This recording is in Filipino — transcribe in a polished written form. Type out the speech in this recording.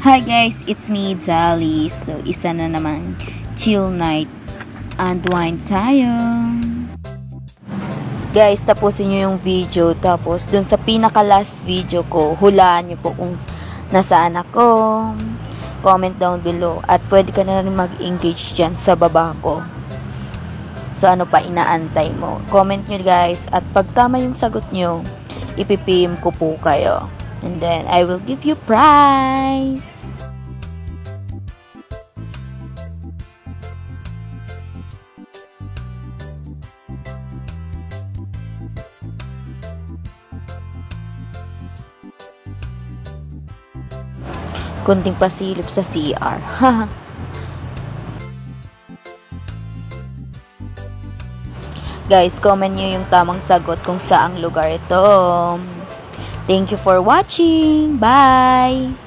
Hi guys, it's me, Jolly. So, isa na naman chill night. Unwind tayo. Guys, tapusin nyo yung video. Tapos, dun sa pinaka-last video ko, hulaan nyo po kung nasaan ako. Comment down below. At pwede ka na rin mag-engage dyan sa baba ko. So, ano pa inaantay mo? Comment nyo guys. At pag tama yung sagot nyo, ipipim ko po kayo. And then, I will give you prize. Kunting pasilip sa CR. Guys, comment nyo yung tamang sagot kung saang lugar ito. Thank you for watching. Bye!